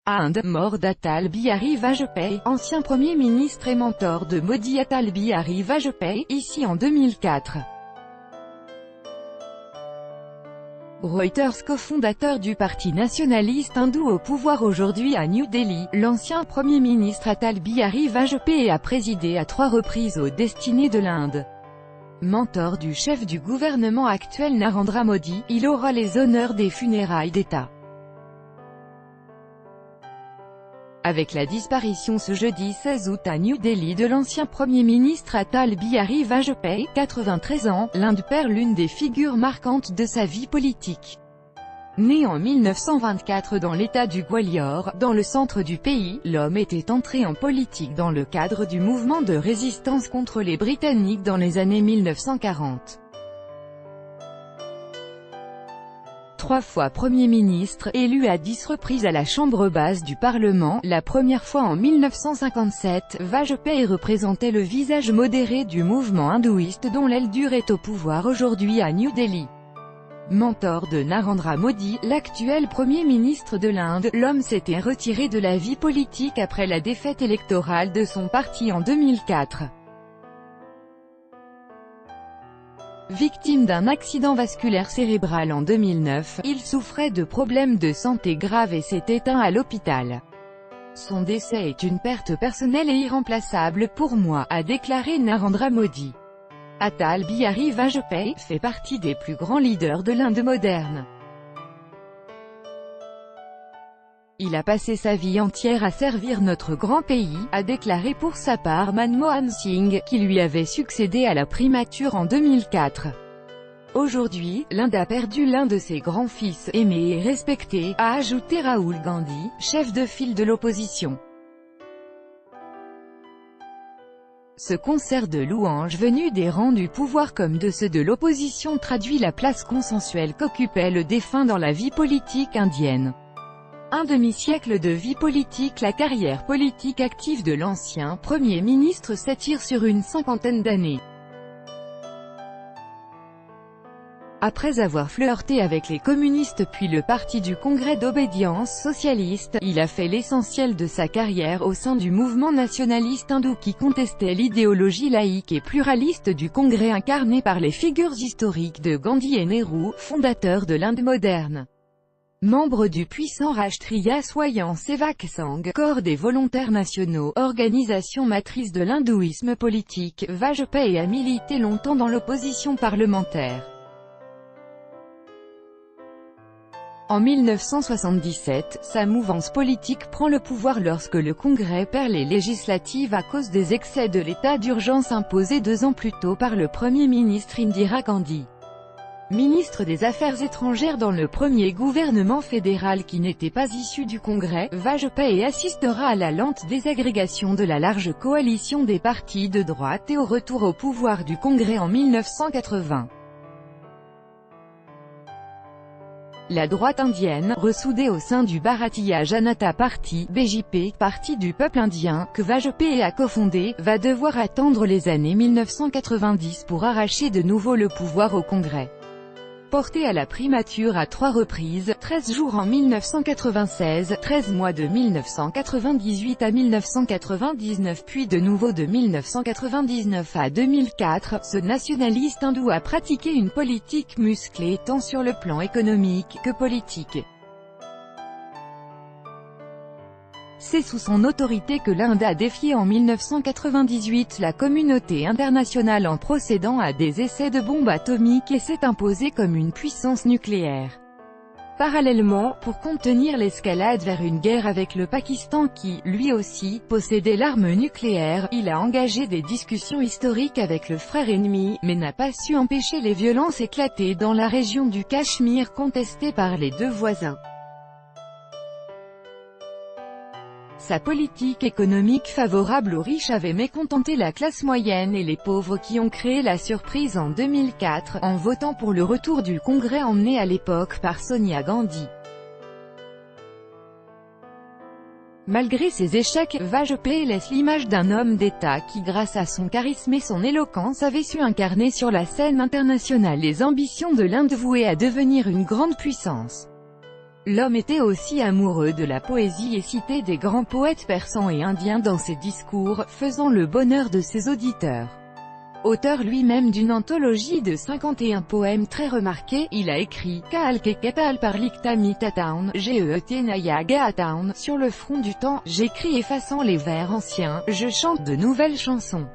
Inde, mort d'Atal Bihari Vajpayee, ancien Premier ministre et mentor de Modi. Atal Bihari Vajpayee, ici en 2004. Reuters, cofondateur du parti nationaliste hindou au pouvoir aujourd'hui à New Delhi, l'ancien Premier ministre Atal Bihari Vajpayee a présidé à 3 reprises aux destinées de l'Inde. Mentor du chef du gouvernement actuel Narendra Modi, il aura les honneurs des funérailles d'État. Avec la disparition ce jeudi 16 août à New Delhi de l'ancien Premier ministre Atal Bihari Vajpayee, 93 ans, l'Inde perd l'une des figures marquantes de sa vie politique. Né en 1924 dans l'état du Gwalior, dans le centre du pays, l'homme était entré en politique dans le cadre du mouvement de résistance contre les Britanniques dans les années 1940. 3 fois Premier ministre, élu à 10 reprises à la Chambre basse du Parlement, la première fois en 1957, Vajpayee représentait le visage modéré du mouvement hindouiste dont l'aile dure est au pouvoir aujourd'hui à New Delhi. Mentor de Narendra Modi, l'actuel Premier ministre de l'Inde, l'homme s'était retiré de la vie politique après la défaite électorale de son parti en 2004. Victime d'un accident vasculaire cérébral en 2009, il souffrait de problèmes de santé graves et s'est éteint à l'hôpital. Son décès est une perte personnelle et irremplaçable pour moi, a déclaré Narendra Modi. Atal Bihari Vajpayee fait partie des plus grands leaders de l'Inde moderne. Il a passé sa vie entière à servir notre grand pays, a déclaré pour sa part Manmohan Singh, qui lui avait succédé à la primature en 2004. Aujourd'hui, l'Inde a perdu l'un de ses grands-fils, aimé et respecté, a ajouté Rahul Gandhi, chef de file de l'opposition. Ce concert de louanges venu des rangs du pouvoir comme de ceux de l'opposition traduit la place consensuelle qu'occupait le défunt dans la vie politique indienne. Un demi-siècle de vie politique. La carrière politique active de l'ancien Premier ministre s'étire sur une 50aine d'années. Après avoir flirté avec les communistes puis le Parti du Congrès d'obédience socialiste, il a fait l'essentiel de sa carrière au sein du mouvement nationaliste hindou qui contestait l'idéologie laïque et pluraliste du Congrès incarné par les figures historiques de Gandhi et Nehru, fondateurs de l'Inde moderne. Membre du puissant Rashtriya Swayam Sevak Sangh, corps des volontaires nationaux, organisation matrice de l'hindouisme politique, Vajpayee a milité longtemps dans l'opposition parlementaire. En 1977, sa mouvance politique prend le pouvoir lorsque le Congrès perd les législatives à cause des excès de l'état d'urgence imposé 2 ans plus tôt par le Premier ministre Indira Gandhi. Ministre des Affaires étrangères dans le premier gouvernement fédéral qui n'était pas issu du Congrès, Vajpayee assistera à la lente désagrégation de la large coalition des partis de droite et au retour au pouvoir du Congrès en 1980. La droite indienne, ressoudée au sein du Bharatiya Janata Party (BJP), parti du peuple indien, que Vajpayee a cofondé, va devoir attendre les années 1990 pour arracher de nouveau le pouvoir au Congrès. Porté à la primature à 3 reprises, 13 jours en 1996, 13 mois de 1998 à 1999 puis de nouveau de 1999 à 2004, ce nationaliste hindou a pratiqué une politique musclée tant sur le plan économique que politique. C'est sous son autorité que l'Inde a défié en 1998 la communauté internationale en procédant à des essais de bombes atomiques et s'est imposée comme une puissance nucléaire. Parallèlement, pour contenir l'escalade vers une guerre avec le Pakistan qui, lui aussi, possédait l'arme nucléaire, il a engagé des discussions historiques avec le frère ennemi, mais n'a pas su empêcher les violences éclatées dans la région du Cachemire contestée par les 2 voisins. Sa politique économique favorable aux riches avait mécontenté la classe moyenne et les pauvres qui ont créé la surprise en 2004, en votant pour le retour du Congrès emmené à l'époque par Sonia Gandhi. Malgré ses échecs, Vajpayee laisse l'image d'un homme d'État qui grâce à son charisme et son éloquence avait su incarner sur la scène internationale les ambitions de l'Inde vouée à devenir une grande puissance. L'homme était aussi amoureux de la poésie et citait des grands poètes persans et indiens dans ses discours, faisant le bonheur de ses auditeurs. Auteur lui-même d'une anthologie de 51 poèmes très remarqués, il a écrit « Kaalke Kepal Parliktami Tataun, Geetenaya Gaataun, sur le front du temps, j'écris effaçant les vers anciens, je chante de nouvelles chansons.